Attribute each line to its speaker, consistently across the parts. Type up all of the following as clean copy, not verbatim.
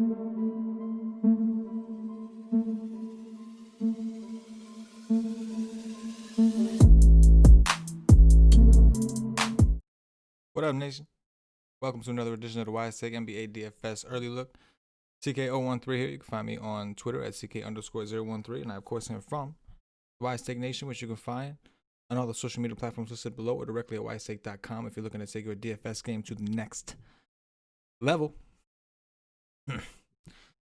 Speaker 1: What up, nation? Welcome to another edition of the WiseTake NBA DFS Early Look. CK013 here. You can find me on Twitter at CK_013. And I, of course, am from WiseTake Nation, which you can find on all the social media platforms listed below or directly at WiseTake.com if you're looking to take your DFS game to the next level.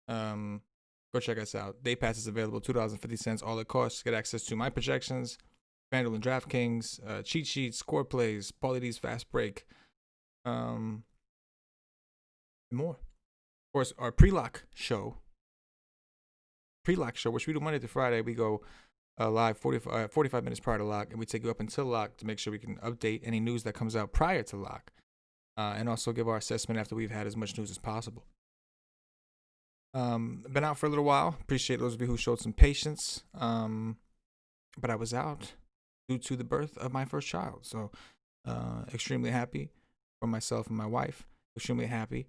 Speaker 1: Go check us out. Day Pass is available, $2.50, all it costs. Get access to my projections, FanDuel and DraftKings, cheat sheets, score plays, Pauly D's fast break, and more. Of course, our pre-lock show, which we do Monday to Friday. We go live 45 minutes prior to lock, and we take you up until lock to make sure we can update any news that comes out prior to lock, and also give our assessment after we've had as much news as possible. Been out for a little while. Appreciate those of you who showed some patience. But I was out due to the birth of my first child. So extremely happy for myself and my wife. Extremely happy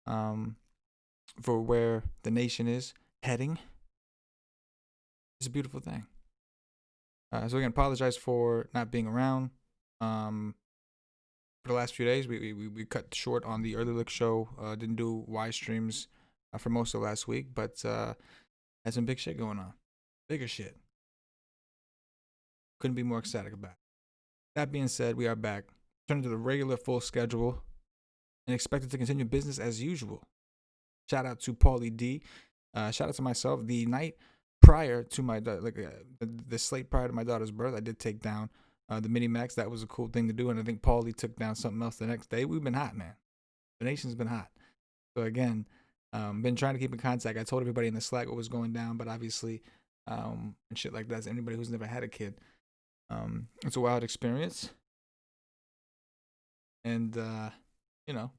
Speaker 1: for where the nation is heading. It's a beautiful thing. So again, apologize for not being around. For the last few days, we cut short on the Early Look show. Didn't do Wise streams for most of last week, but had some big shit going on. Bigger shit. Couldn't be more ecstatic about it. That being said, we are back. Turning to the regular full schedule and expected to continue business as usual. Shout out to Pauly D. Shout out to myself. The night prior to my the slate prior to my daughter's birth, I did take down the mini max. That was a cool thing to do, and I think Pauly took down something else the next day. We've been hot, man. The nation's been hot. So again, been trying to keep in contact. I told everybody in the Slack what was going down, but obviously, and shit like that. Anybody who's never had a kid, it's a wild experience. And you know,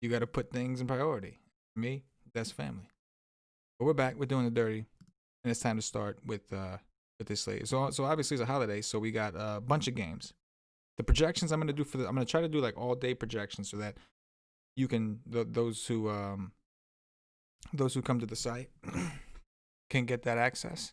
Speaker 1: you got to put things in priority. For me, that's family. But we're back. We're doing the dirty, and it's time to start with this slate. So obviously it's a holiday, so we got a bunch of games. The projections I'm gonna do I'm gonna try to do like all day projections so that you can those who come to the site can get that access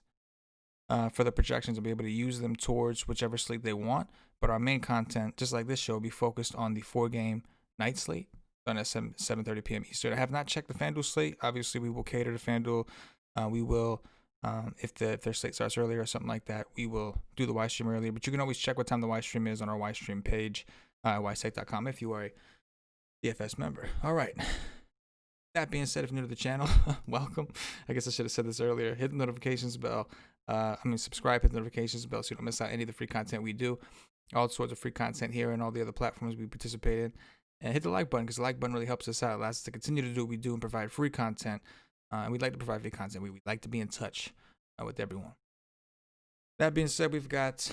Speaker 1: for the projections and be able to use them towards whichever slate they want. But our main content, just like this show, will be focused on the 4-game night slate done at 7:30 p.m. Eastern. I have not checked the FanDuel slate. Obviously, we will cater to FanDuel. We will, if their slate starts earlier or something like that, we will do the Wise stream earlier. But you can always check what time the Wise stream is on our Wise stream page, WiseTake.com, if you are a DFS member. All right. That being said, if you're new to the channel, welcome. I guess I should have said this earlier. Hit the notifications bell. Subscribe, hit the notifications bell so you don't miss out any of the free content we do. All sorts of free content here and all the other platforms we participate in. And hit the like button because the like button really helps us out. It allows us to continue to do what we do and provide free content. And we'd like to provide free content. We'd like to be in touch with everyone. That being said, we've got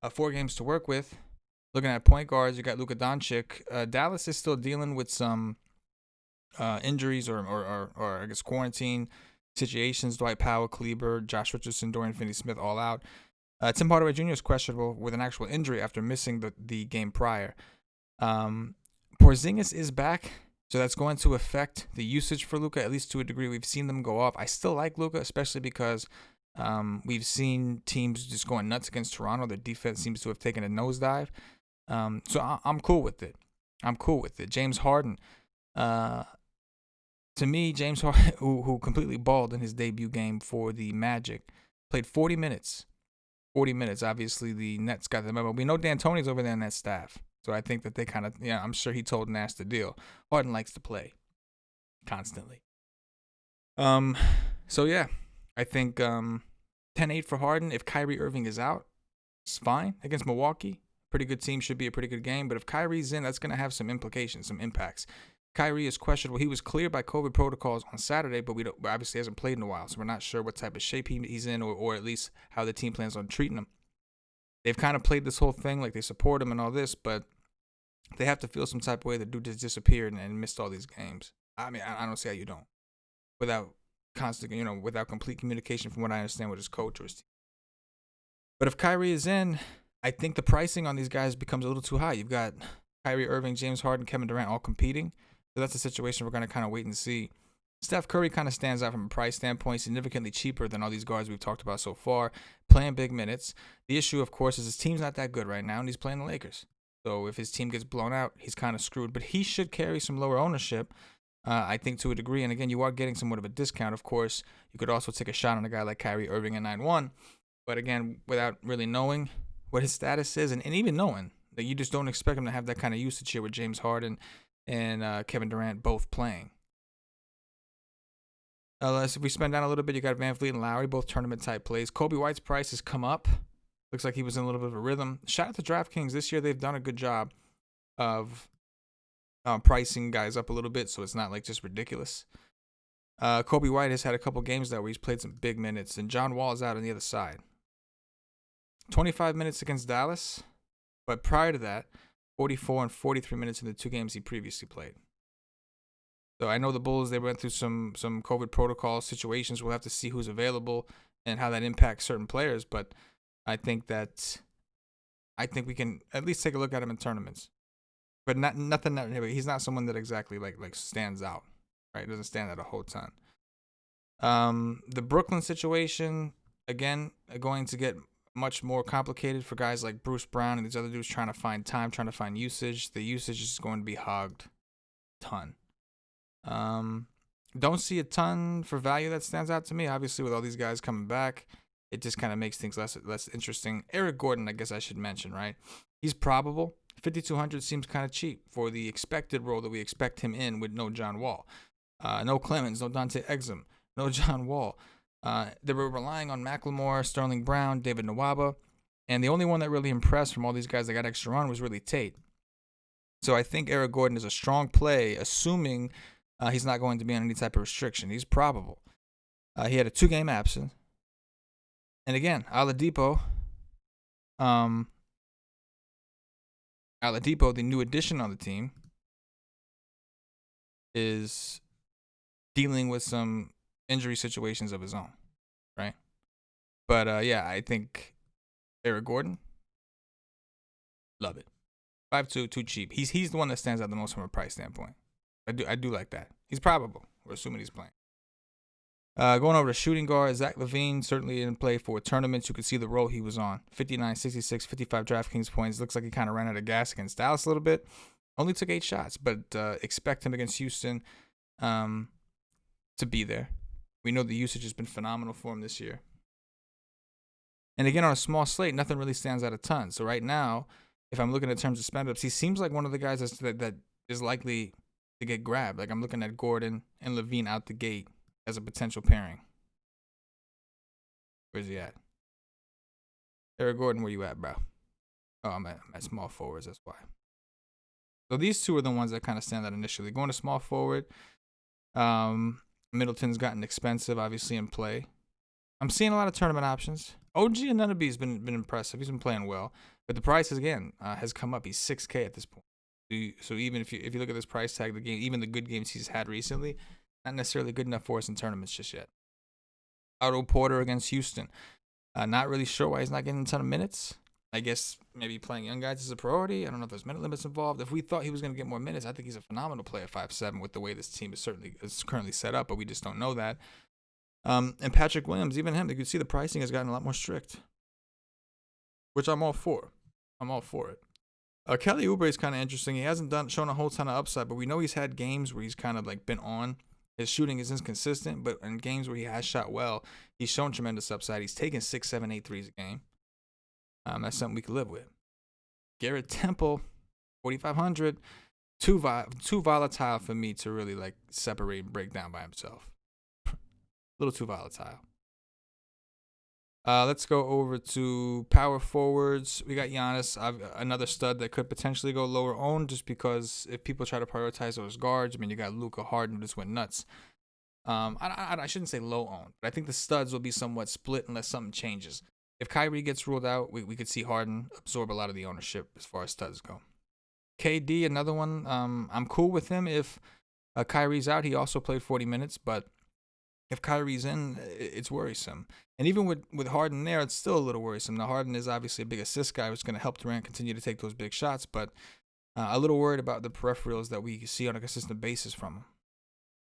Speaker 1: 4 games to work with. Looking at point guards, you got Luka Doncic. Dallas is still dealing with some injuries or I guess quarantine situations. Dwight Powell, Kleber, Josh Richardson, Dorian Finney-Smith all out. Tim Hardaway Jr. is questionable with an actual injury after missing the game prior. Porzingis is back, so that's going to affect the usage for Luka, at least to a degree. We've seen them go off. I still like Luka, especially because we've seen teams just going nuts against Toronto. Their defense seems to have taken a nosedive. So I'm cool with it. James Harden. To me, James Harden, who completely balled in his debut game for the Magic, played 40 minutes. 40 minutes. Obviously, the Nets got the memo. We know D'Antoni's over there in that staff. So I think that they kind of, I'm sure he told Nash the deal. Harden likes to play constantly. So yeah, I think 10-8 for Harden. If Kyrie Irving is out, it's fine against Milwaukee. Pretty good team, should be a pretty good game. But if Kyrie's in, that's going to have some implications, some impacts. Kyrie is questionable. He was cleared by COVID protocols on Saturday, but obviously hasn't played in a while. So we're not sure what type of shape he's in or at least how the team plans on treating him. They've kind of played this whole thing like they support him and all this, but they have to feel some type of way. The dude just disappeared and missed all these games. I mean, I don't see how you don't. Without constant, without complete communication from what I understand with his coach or his team. But if Kyrie is in, I think the pricing on these guys becomes a little too high. You've got Kyrie Irving, James Harden, Kevin Durant all competing So that's a situation we're going to kind of wait and see. Steph Curry kind of stands out from a price standpoint, significantly cheaper than all these guards we've talked about so far, playing big minutes. The issue, of course, is his team's not that good right now, and he's playing the Lakers. So if his team gets blown out, he's kind of screwed. But he should carry some lower ownership, I think, to a degree. And again, you are getting somewhat of a discount. Of course, you could also take a shot on a guy like Kyrie Irving at 9-1. But again, without really knowing what his status is, and even knowing that you just don't expect him to have that kind of usage here with James Harden and Kevin Durant both playing. If we spend down a little bit, you got Van Vliet and Lowry, both tournament-type plays. Kobe White's price has come up. Looks like he was in a little bit of a rhythm. Shout out to DraftKings. This year, they've done a good job of pricing guys up a little bit, so it's not like just ridiculous. Kobe White has had a couple games there where he's played some big minutes, and John Wall is out on the other side. 25 minutes against Dallas, but prior to that, 44 and 43 minutes in the 2 games he previously played. So I know the Bulls, they went through some COVID protocol situations. We'll have to see who's available and how that impacts certain players. But I think we can at least take a look at him in tournaments. But nothing that he's not someone that exactly like stands out, right? Doesn't stand out a whole ton. The Brooklyn situation, again, going to get much more complicated for guys like Bruce Brown and these other dudes trying to find time, trying to find usage. The usage is going to be hogged a ton. Don't see a ton for value that stands out to me. Obviously, with all these guys coming back, it just kind of makes things less interesting. Eric Gordon, I guess I should mention, right? He's probable. 5,200 seems kind of cheap for the expected role that we expect him in with no John Wall. No Clemens, no Dante Exum, no John Wall. They were relying on McLemore, Sterling Brown, David Nwaba, and the only one that really impressed from all these guys that got extra on was really Tate. So I think Eric Gordon is a strong play, assuming he's not going to be on any type of restriction. He's probable. He had a 2-game absence. And again, Oladipo, the new addition on the team, is dealing with some injury situations of his own, right? But yeah, I think Eric Gordon, love it. 5'2", too cheap. He's the one that stands out the most from a price standpoint. I do like that. He's probable. We're assuming he's playing. Going over to shooting guard, Zach LaVine certainly didn't play for tournaments. You could see the role he was on. 59, 66, 55 DraftKings points. Looks like he kind of ran out of gas against Dallas a little bit. Only took 8 shots, but expect him against Houston to be there. We know the usage has been phenomenal for him this year. And again, on a small slate, nothing really stands out a ton. So right now, if I'm looking at terms of spend-ups, he seems like one of the guys that is likely to get grabbed. Like I'm looking at Gordon and LaVine out the gate as a potential pairing. Where's he at? Eric Gordon, where you at, bro? Oh, I'm at small forwards, that's why. So these two are the ones that kind of stand out initially. Going to small forward, Middleton's gotten expensive, obviously, in play. I'm seeing a lot of tournament options. OG Anunoby's been impressive. He's been playing well. But the price, again, has come up. He's $6K at this point. So even if you look at this price tag, the game, even the good games he's had recently, not necessarily good enough for us in tournaments just yet. Otto Porter against Houston. Not really sure why he's not getting a ton of minutes. I guess maybe playing young guys is a priority. I don't know if there's minute limits involved. If we thought he was going to get more minutes, I think he's a phenomenal player at 5'7" with the way this team is currently set up, but we just don't know that. And Patrick Williams, even him, you can see the pricing has gotten a lot more strict, which I'm all for. I'm all for it. Kelly Oubre is kind of interesting. He hasn't shown a whole ton of upside, but we know he's had games where he's kind of like been on. His shooting is inconsistent, but in games where he has shot well, he's shown tremendous upside. He's taken 6, 7, 8 threes a game. That's something we could live with. Garrett Temple, 4,500. Too volatile for me to really like separate and break down by himself. A little too volatile. Let's go over to power forwards. We got Giannis, another stud that could potentially go lower owned just because if people try to prioritize those guards, I mean, you got Luka, Harden, who just went nuts. I shouldn't say low owned, but I think the studs will be somewhat split unless something changes. If Kyrie gets ruled out, we could see Harden absorb a lot of the ownership as far as studs go. KD, another one. I'm cool with him if Kyrie's out. He also played 40 minutes, but if Kyrie's in, it's worrisome. And even with Harden there, it's still a little worrisome. Now, Harden is obviously a big assist guy, which is going to help Durant continue to take those big shots, but A little worried about the peripherals that we see on a consistent basis from him.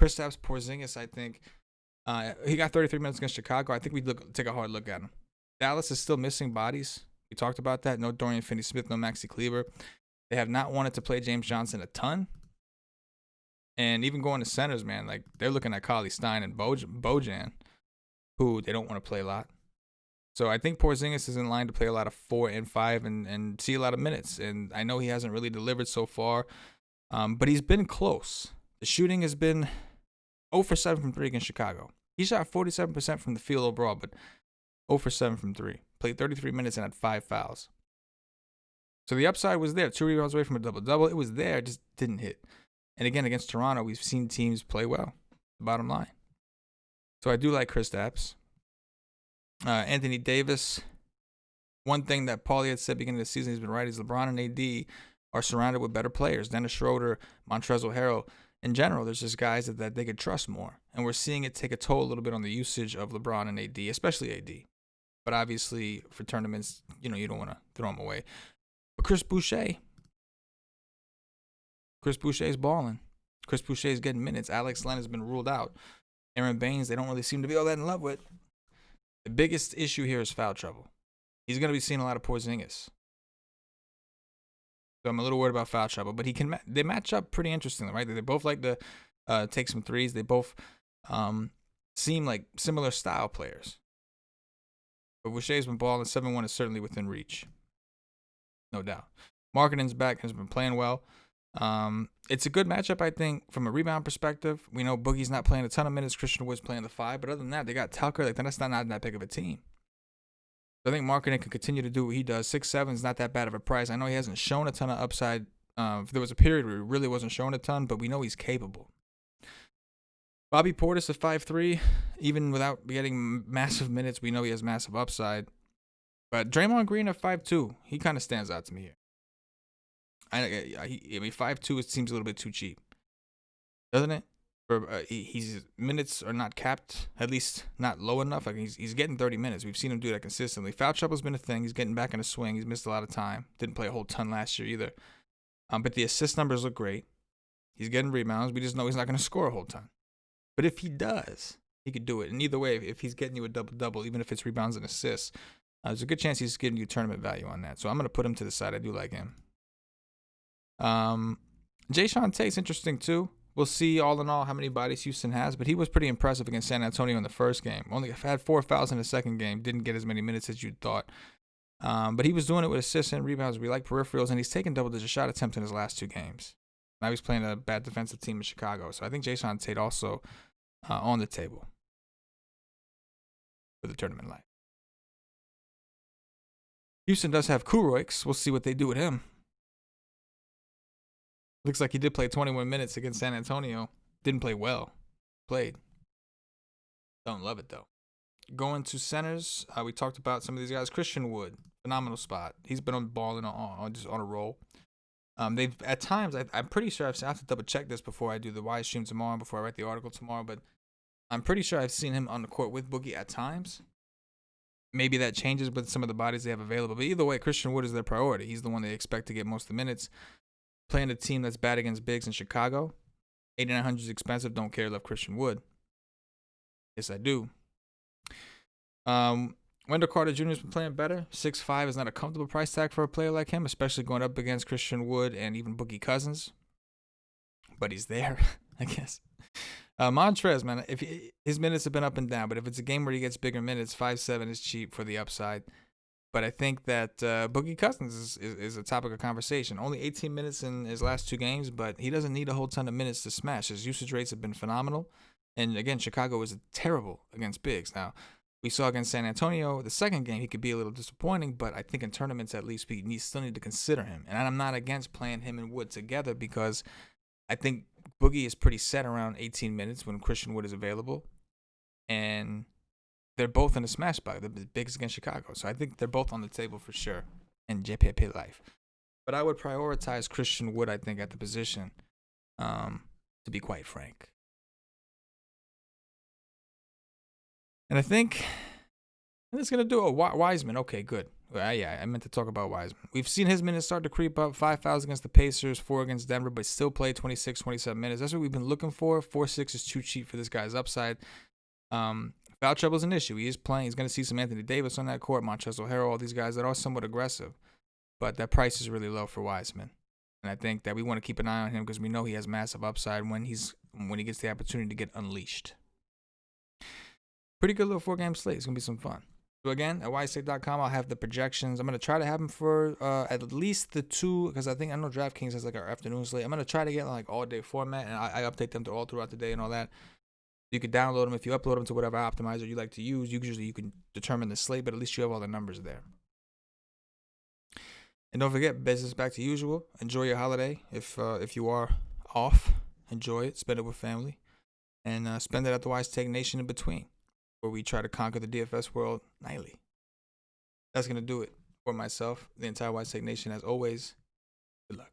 Speaker 1: Kristaps Porzingis, I think, he got 33 minutes against Chicago. I think we take a hard look at him. Dallas is still missing bodies. We talked about that. No Dorian Finney-Smith, no Maxi Kleber. They have not wanted to play James Johnson a ton. And even going to centers, man, like they're looking at Cauley Stein and Bojan, who they don't want to play a lot. So I think Porzingis is in line to play a lot of 4 and 5 and see a lot of minutes. And I know he hasn't really delivered so far, but he's been close. The shooting has been 0 for 7 from 3 against Chicago. He shot 47% from the field overall, but 0 for 7 from 3. Played 33 minutes and had 5 fouls. So the upside was there. 2 rebounds away from a double-double. It was there, just didn't hit. And again, against Toronto, we've seen teams play well. The bottom line. So I do like Kristaps. Anthony Davis. One thing that Paulie had said beginning of the season, he's been right, is LeBron and AD are surrounded with better players. Dennis Schroeder, Montrezl Harrell. In general, there's just guys that they could trust more. And we're seeing it take a toll a little bit on the usage of LeBron and AD, especially AD. But obviously, for tournaments, you don't want to throw them away. But Chris Boucher is balling. Chris Boucher is getting minutes. Alex Len has been ruled out. Aaron Baines, they don't really seem to be all that in love with. The biggest issue here is foul trouble. He's going to be seeing a lot of Porzingis. So I'm a little worried about foul trouble. But they match up pretty interestingly, right? They both like to take some threes. They both seem like similar style players. But Boucher's been balling. 7-1 is certainly within reach. No doubt. Markkanen's back, has been playing well. It's a good matchup, I think, from a rebound perspective. We know Boogie's not playing a ton of minutes. Christian Wood's playing the 5. But other than that, they got Tucker. Like, that's not that big of a team. So I think Markkanen can continue to do what he does. 6'7" is not that bad of a price. I know he hasn't shown a ton of upside. There was a period where he really wasn't showing a ton, but we know he's capable. Bobby Portis at 5'3", even without getting massive minutes, we know he has massive upside. But Draymond Green at 5'2", he kind of stands out to me here. I mean, 5'2", it seems a little bit too cheap, doesn't it? His minutes are not capped, at least not low enough. Like he's getting 30 minutes. We've seen him do that consistently. Foul trouble's been a thing. He's getting back in the swing. He's missed a lot of time. Didn't play a whole ton last year either. But the assist numbers look great. He's getting rebounds. We just know he's not going to score a whole ton. But if he does, he could do it. And either way, if he's getting you a double-double, even if it's rebounds and assists, there's a good chance he's giving you tournament value on that. So I'm going to put him to the side. I do like him. Jayshawn Tate's interesting too. We'll see all in all how many bodies Houston has, but he was pretty impressive against San Antonio in the first game. Only had 4 fouls in the second game. Didn't get as many minutes as you'd thought. But he was doing it with assists and rebounds. We like peripherals, and he's taken double-digit shot attempts in his last 2 games. Now he's playing a bad defensive team in Chicago. So I think Jayshawn Tate also on the table for the tournament life. Houston does have Kuroix. We'll see what they do with him. Looks like he did play 21 minutes against San Antonio. Didn't play well. Played. Don't love it, though. Going to centers, we talked about some of these guys. Christian Wood, phenomenal spot. He's been on balling just on a roll. They've at times, I'm pretty sure I have to double check this before I do the Wise stream tomorrow, before I write the article tomorrow, but I'm pretty sure I've seen him on the court with Boogie at times. Maybe that changes with some of the bodies they have available, but either way, Christian Wood is their priority. He's the one they expect to get most of the minutes. Playing a team that's bad against bigs in Chicago, 8,900 is expensive. Don't care. Love Christian Wood. Yes, I do. Wendell Carter Jr. has been playing better. 6'5" is not a comfortable price tag for a player like him, especially going up against Christian Wood and even Boogie Cousins. But he's there, I guess. Montrez, man, his minutes have been up and down, but if it's a game where he gets bigger minutes, 5'7" is cheap for the upside. But I think that Boogie Cousins is a topic of conversation. Only 18 minutes in his last 2 games, but he doesn't need a whole ton of minutes to smash. His usage rates have been phenomenal. And again, Chicago was terrible against bigs. Now, we saw against San Antonio, the second game, he could be a little disappointing, but I think in tournaments at least, we still need to consider him. And I'm not against playing him and Wood together because I think Boogie is pretty set around 18 minutes when Christian Wood is available. And they're both in the smash bag, the bigs against Chicago. So I think they're both on the table for sure in JPP life. But I would prioritize Christian Wood, I think, at the position, to be quite frank. And I think And it's going to do a Wiseman. Okay, good. Yeah, I meant to talk about Wiseman. We've seen his minutes start to creep up. 5 fouls against the Pacers, 4 against Denver, but still played 26, 27 minutes. That's what we've been looking for. 4-6 is too cheap for this guy's upside. Foul trouble is an issue. He is playing. He's going to see some Anthony Davis on that court, Montrezl Harrell, all these guys that are somewhat aggressive. But that price is really low for Wiseman. And I think that we want to keep an eye on him because we know he has massive upside when he gets the opportunity to get unleashed. Pretty good little 4-game slate. It's going to be some fun. So again, at WiseTake.com, I'll have the projections. I'm going to try to have them for at least the 2, because I know DraftKings has like our afternoon slate. I'm going to try to get like all-day format, and I update them to all throughout the day and all that. You can download them. If you upload them to whatever optimizer you like to use, usually you can determine the slate, but at least you have all the numbers there. And don't forget, business back to usual. Enjoy your holiday. If you are off, enjoy it. Spend it with family. And spend it at the WiseTake Nation in between, where we try to conquer the DFS world nightly. That's going to do it for myself, the entire WiseTake Nation. As always, good luck.